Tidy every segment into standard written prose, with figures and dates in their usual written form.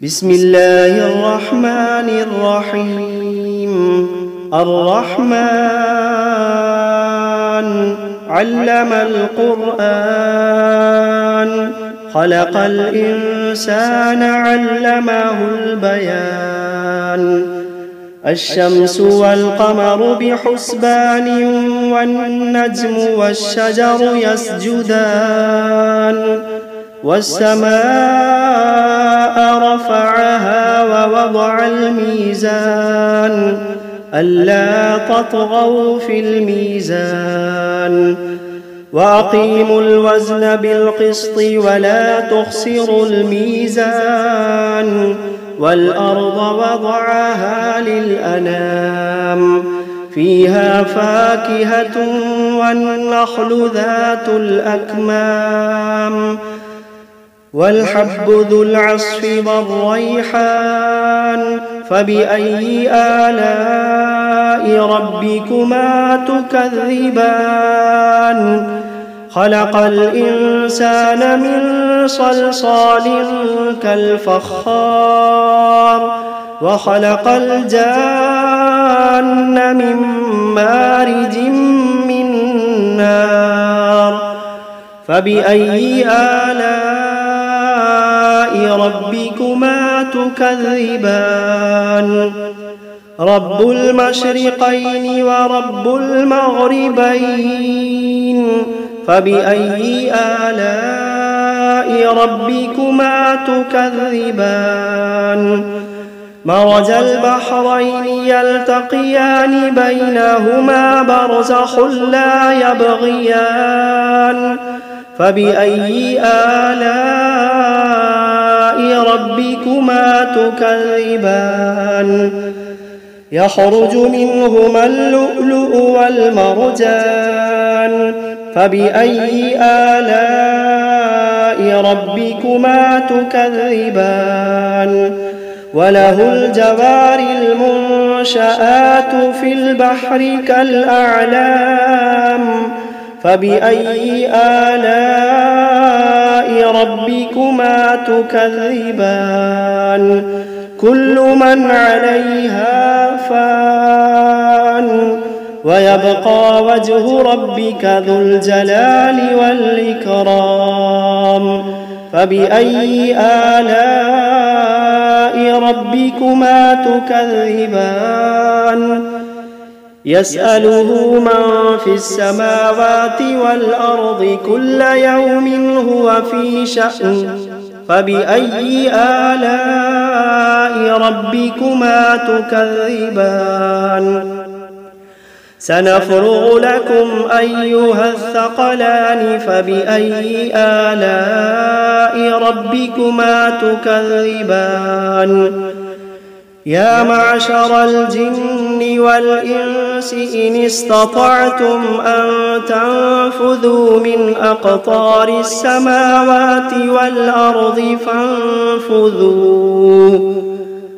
بسم الله الرحمن الرحيم. الرحمن علم القرآن، خلق الإنسان علمه البيان. الشمس والقمر بحسبان، والنجم والشجر يسجدان. والسماء رفعها ووضع الميزان، ألا تطغوا في الميزان. وأقيموا الوزن بالقسط ولا تخسروا الميزان. والأرض وضعها للأنام، فيها فاكهة والنخل ذات الأكمام. والحب ذو العصف والريحان، فبأي آلاء ربكما تكذبان. خلق الإنسان من صلصال كالفخار، وخلق الجان من مارج من نار. فبأي آلاء ربكما تكذبان. رب المشرقين ورب المغربين، فبأي آلاء ربكما تكذبان. مرج البحرين يلتقيان، بينهما برزخ لا يبغيان. فبأي آلاء ربكما تكذبان. يخرج منهما اللؤلؤ والمرجان، فبأي آلاء ربكما تكذبان. وله الجوار المنشآت في البحر كالأعلام، فبأي آلاء ربكما تكذبان. كل من عليها فان، ويبقى وجه ربك ذو الجلال والإكرام. فبأي آلاء ربكما تكذبان. يسأله من في السماوات والأرض كل يوم هو في شأن. فبأي آلاء ربكما تكذبان. سنفرغ لكم أيها الثقلان، فبأي آلاء ربكما تكذبان. يا معشر الجن والإنس إن استطعتم أن تنفذوا من أقطار السماوات والأرض فانفذوا،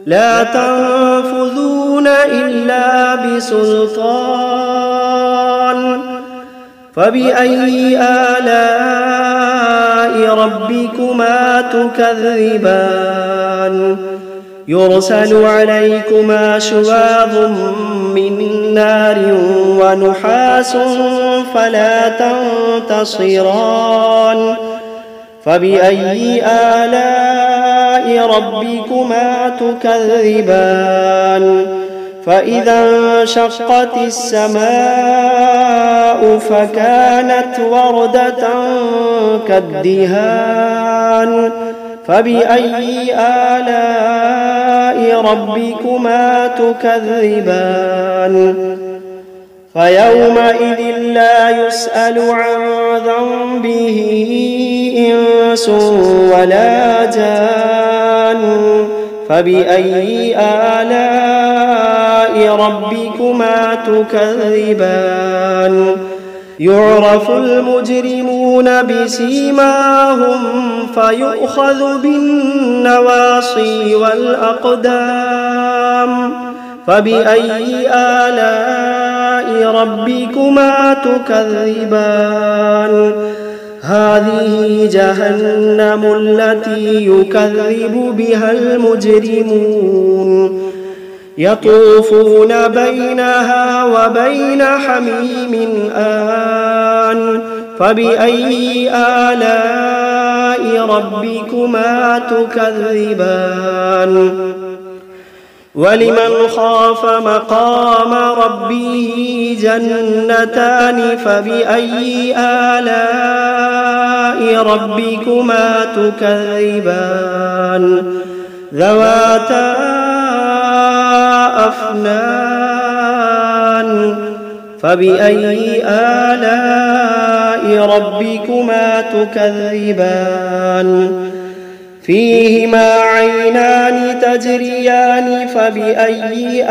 لا تنفذون إلا بسلطان. فبأي آلاء ربكما تكذبان. يرسل عليكما شواظ من نار ونحاس فلا تنتصران. فبأي آلاء ربكما تكذبان. فإذا انشقت السماء فكانت وردة كالدهان. فبأي آلاء ربكما تكذبان. فيومئذ لا يسأل عن ذنبه إنس ولا جان. فبأي آلاء ربكما تكذبان. يعرف المجرمون بسيماهم، فيؤخذ بالنواصي والأقدام. فبأي آلاء ربكما تكذبان. هذه جهنم التي يكذب بها المجرمون يطوفون بينها وبين حميم آن فبأي آلاء ربكما تكذبان ولمن خاف مقام ربه جنتان فبأي آلاء ربكما تكذبان ذواتا أفنان فبأي آلاء ربكما تكذبان فيهما عينان تجريان فبأي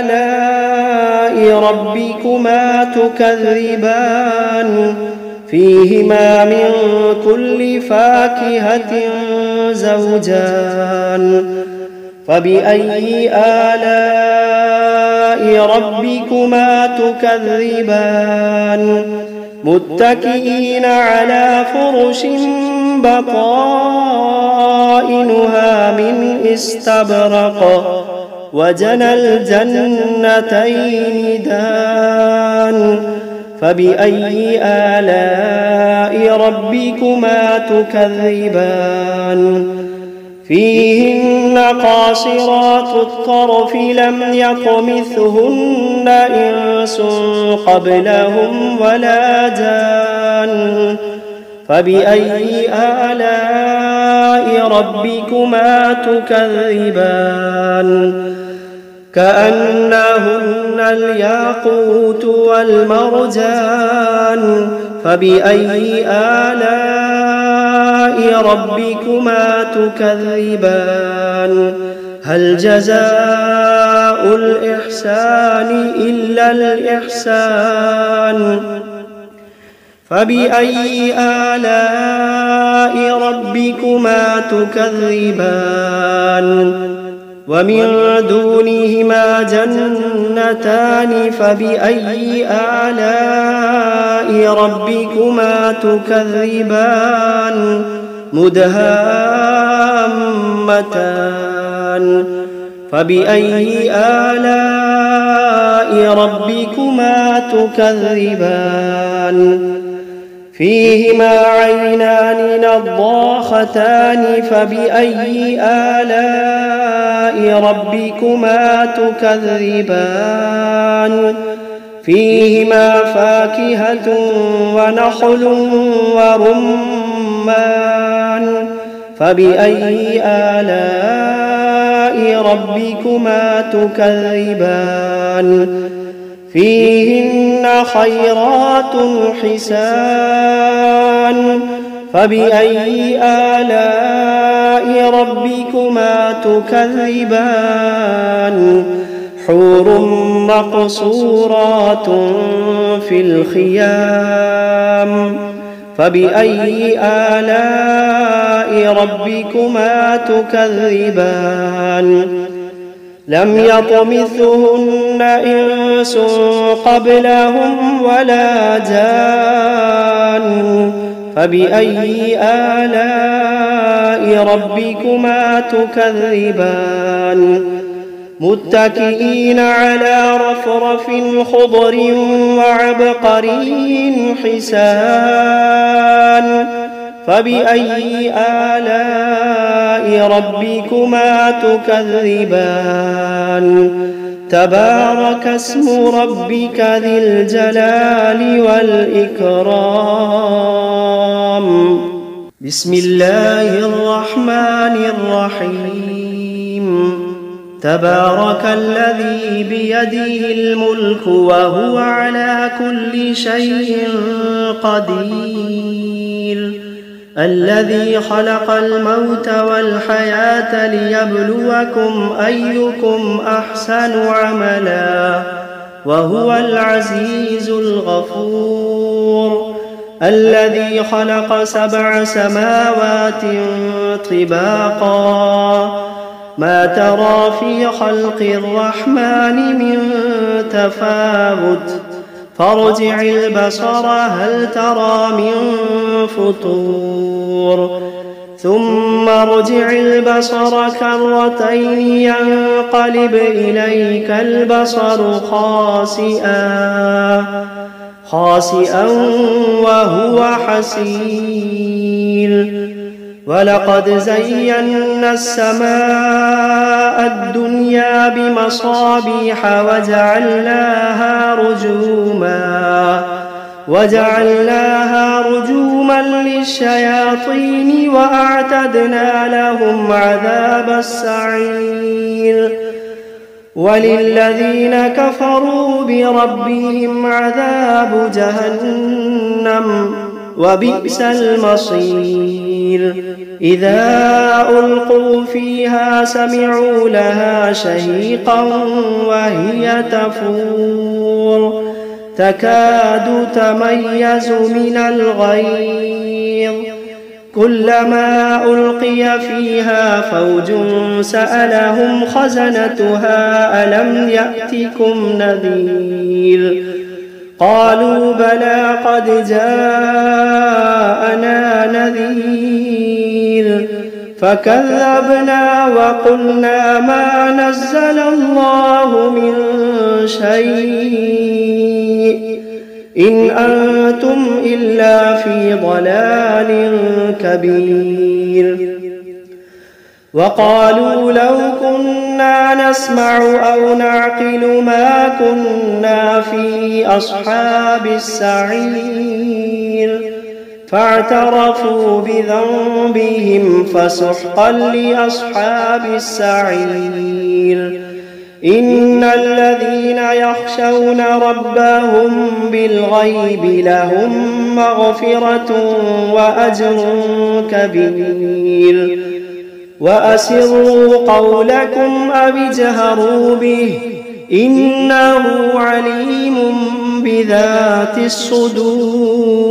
آلاء ربكما تكذبان فيهما من كل فاكهة زوجان فبأي آلاء ربكما تكذبان متكئين على فرش بطائنها من استبرق وجنى الجنتين دان فبأي آلاء ربكما تكذبان فيهن قاصرات الطرف لم يطمثهن إنس قبلهم ولا جان فبأي آلاء ربكما تكذبان كأنهن الياقوت والمرجان فبأي آلاء ربكما تكذبان هل جزاء الإحسان إلا الإحسان فبأي آلاء ربكما تكذبان ومن دونهما جنتان فبأي آلاء ربكما تكذبان مدهامتان فبأي آلاء ربكما تكذبان فيهما عينان نضاختان فبأي آلاء ربكما تكذبان فيهما فاكهة ونخل ورمان فبأي آلاء ربكما تكذبان فيهن خيرات حسان فبأي آلاء ربكما تكذبان حور مقصورات في الخيام فبأي آلاء ربكما تكذبان لم يطمثهن إنس قبلهم ولا جان فبأي آلاء ربكما تكذبان متكئين على رفرف خضر وعبقري حسان فبأي آلاء ربكما تكذبان تبارك اسم ربك ذي الجلال والإكرام بسم الله الرحمن الرحيم تبارك الذي بيده الملك وهو على كل شيء قدير الذي خلق الموت والحياة ليبلوكم أيكم أحسن عملا وهو العزيز الغفور الذي خلق 7 سماوات طباقا ما ترى في خلق الرحمن من تفاوت فارجع البصر هل ترى من فطور ثم ارجع البصر كرتين ينقلب إليك البصر خاسئا وهو حسير ولقد زينا السماء الدنيا بمصابيح وجعلناها رجوما للشياطين وأعتدنا لهم عذاب السعير وللذين كفروا بربهم عذاب جهنم وبئس المصير إذا ألقوا فيها سمعوا لها شهيقا وهي تفور تكاد تميز من الغيظ كلما ألقي فيها فوج سألهم خزنتها ألم يأتكم نذير قالوا بلى قد جاءنا نذير فكذبنا وقلنا ما نزل الله من شيء إن أنتم إلا في ضلال كبير وقالوا لو كنا نسمع أو نعقل ما كنا في أصحاب السعير فاعترفوا بذنبهم فسحقا لأصحاب السعير إن الذين يخشون ربهم بالغيب لهم مغفرة وأجر كبير وأسروا قولكم أو اجهروا به إنه عليم بذات الصدور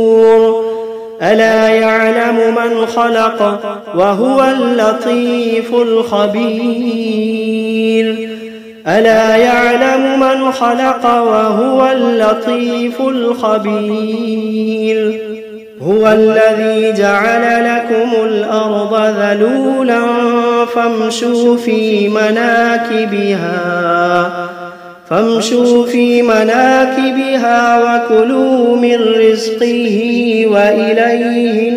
ألا يعلم من خلق وهو اللطيف الخبير ألا يعلم من خلق وهو اللطيف الخبير هو الذي جعل لكم الأرض ذلولا فامشوا في مناكبها وكلوا من رزقه وإليه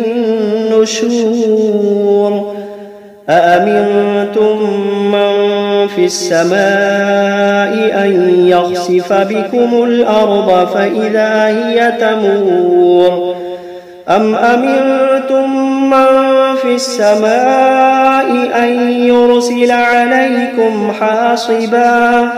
النشور أأمنتم من في السماء أن يخسف بكم الأرض فإذا هي تمور أم أمنتم من في السماء أن يرسل عليكم حاصبا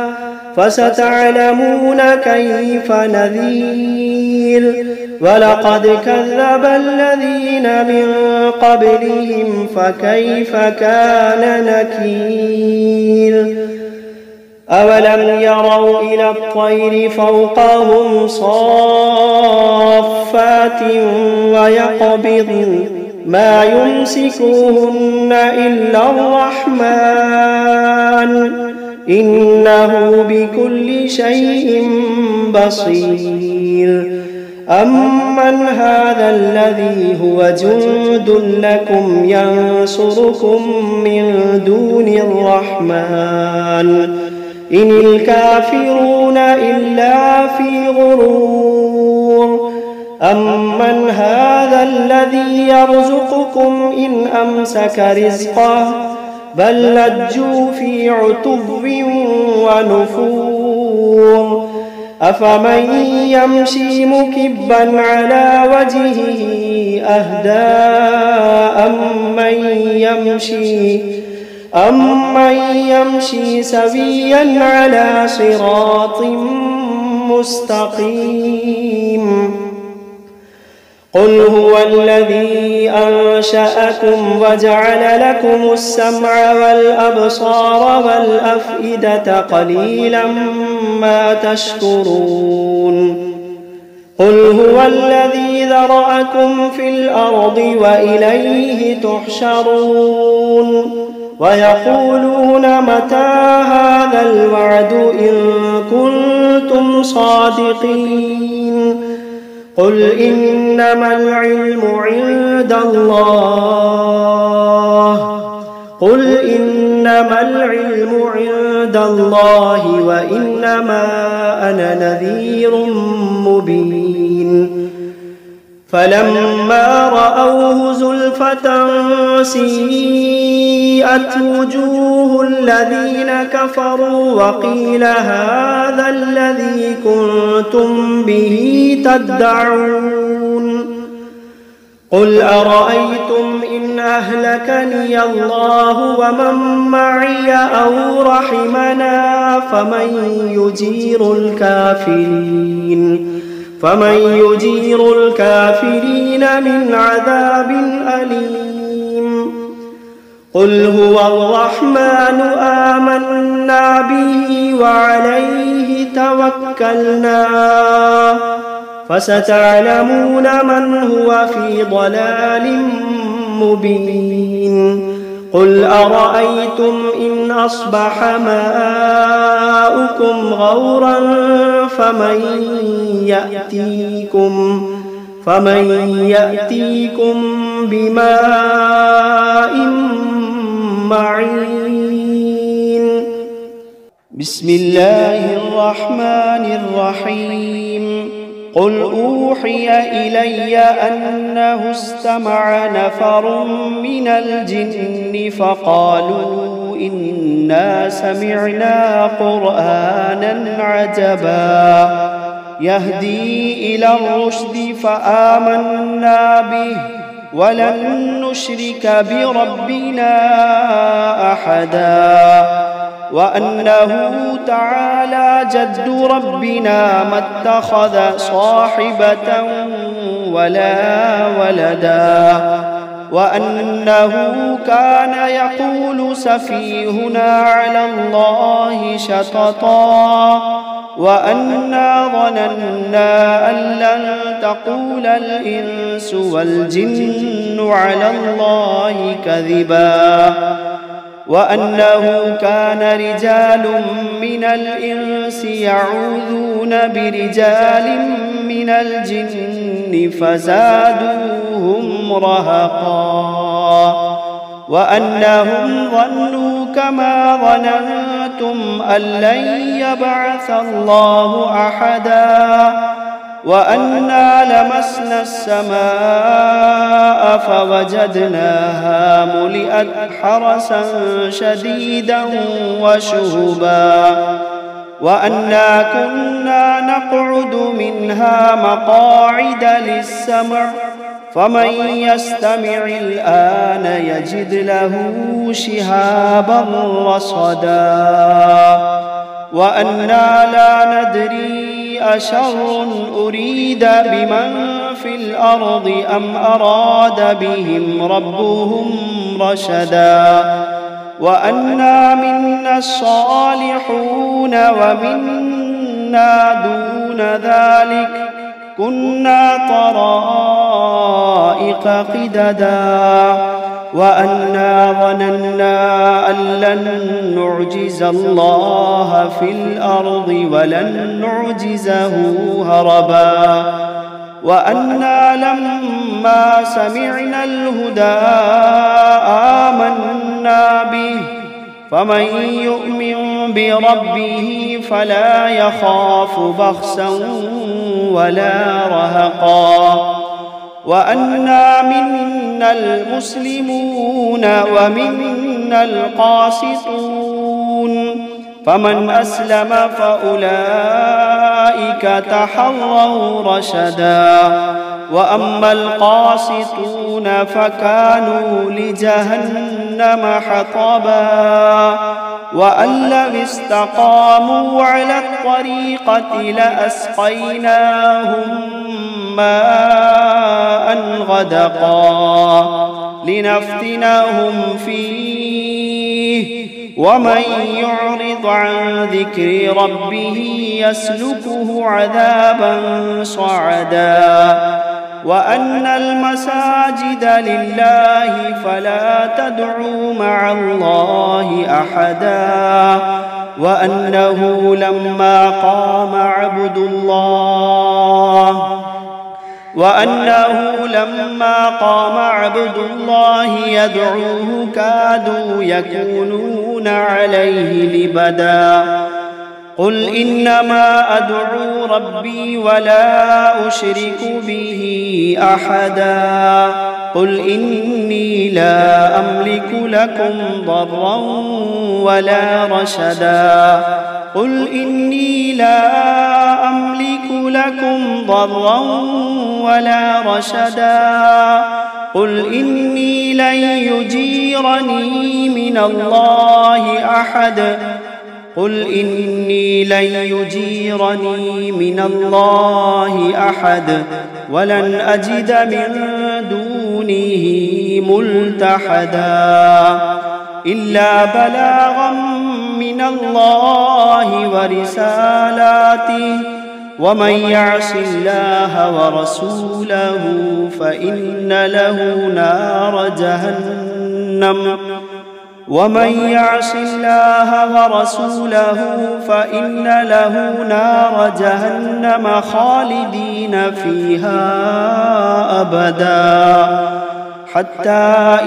فستعلمون كيف نذير ولقد كذب الذين من قبلهم فكيف كان نكير أولم يروا إلى الطير فوقهم صافات ويقبضن ما يمسكوهن إلا الرحمن إنه بكل شيء بصير أمن هذا الذي هو جند لكم ينصركم من دون الرحمن إن الكافرون إلا في غرور أمن هذا الذي يرزقكم إن أمسك رزقه بل لجوا في عتب ونفور أفمن يمشي مكبا على وجهه أهدى أمن يمشي سويا على صراط مستقيم قل هو الذي أنشأكم وجعل لكم السمع والأبصار والأفئدة قليلا ما تشكرون قل هو الذي ذرأكم في الأرض وإليه تحشرون ويقولون متى هذا الوعد إن كنتم صادقين قل إنما العلم عند الله وإنما أنا نذير مبين فلما رأوه زلفة سيئت وجوه الذين كفروا وقيل هذا الذي كنتم به تدعون قل أرأيتم إن أهلكني الله ومن معي أو رحمنا فمن يجير الكافرين من عذاب أليم قل هو الرحمن آمنا به وعليه توكلنا فستعلمون من هو في ضلال مبين قل أرأيتم إن أصبح ماؤكم غورا فمن يأتيكم بماء معين بسم الله الرحمن الرحيم قل أوحي إلي أنه استمع نفر من الجن فقالوا إنا سمعنا قرآنا عجبا يهدي إلى الرشد فآمنا به ولن نشرك بربنا أحدا وأنه تعالى جد ربنا ما اتخذ صاحبة ولا ولدا وأنه كان يقول سفيهنا على الله شططا وأنا ظننا أن لن تقول الإنس والجن على الله كذبا وأنه كان رجال من الإنس يعوذون برجال من الجن فزادوهم رهقا وأنهم ظنوا كما ظننتم أن لن يبعث الله أحدا وأنا لمسنا السماء فوجدناها ملئت حرسا شديدا وشهبا وأنا كنا نقعد منها مقاعد للسمع فمن يستمع الآن يجد له شهابا رصدا وأنا لا ندري أشر أريد بمن في الأرض أم أراد بهم ربهم رشدا وأنا منا الصالحون ومنا دون ذلك كنا طرائق قددا وأنا ظننا أن لن نعجز الله في الأرض ولن نعجزه هربا وأنا لما سمعنا الهدى آمنا به فمن يؤمن بربه فلا يخاف بخسا ولا رهقا وأنا منا المسلمون ومنا القاسطون فمن أسلم فأولئك تحروا رشدا وأما القاسطون فكانوا لجهنم حطبا وأن لو استقاموا على الطريقة لأسقيناهم ماء غدقا لنفتنهم فيه ومن يعرض عن ذكر ربه يسلكه عذابا صعدا وأن المساجد لله فلا تدعوا مع الله أحدا وأنه لما قام عبد الله يدعوه كادوا يكونون عليه لبدا قل إنما أدعو ربي ولا أشرك به أحدا قل إني لا أملك لكم ضرا ولا رشدا قل إني لا أملك لكم ضرا ولا رشدا قل إني لن يجيرني من الله أحد قل إني لن يجيرني من الله أحد ولن أجد من دونه ملتحدا إلا بلاغا من الله ورسالاته ومن يعص الله ورسوله فإن له نار جهنم خالدين فيها أبدا حتى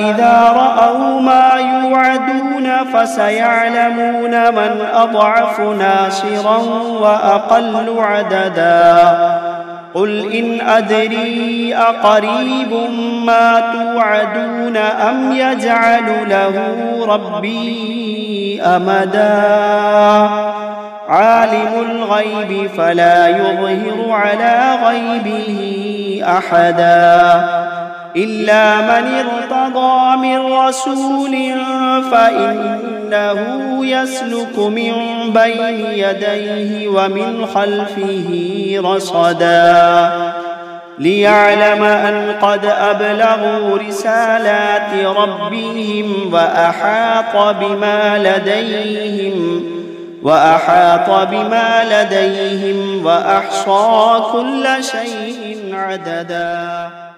إذا رأوا ما يوعدون فسيعلمون من أضعف ناصرا وأقل عددا قل إن أدري أقريب ما توعدون أم يجعل له ربي أمدا عالم الغيب فلا يظهر على غيبه أحدا إلا من ارتضى من رسول فإنه يسلك من بين يديه ومن خلفه رصدا ليعلم أن قد أبلغوا رسالات ربهم وأحاط بما لديهم وأحصى كل شيء عددا.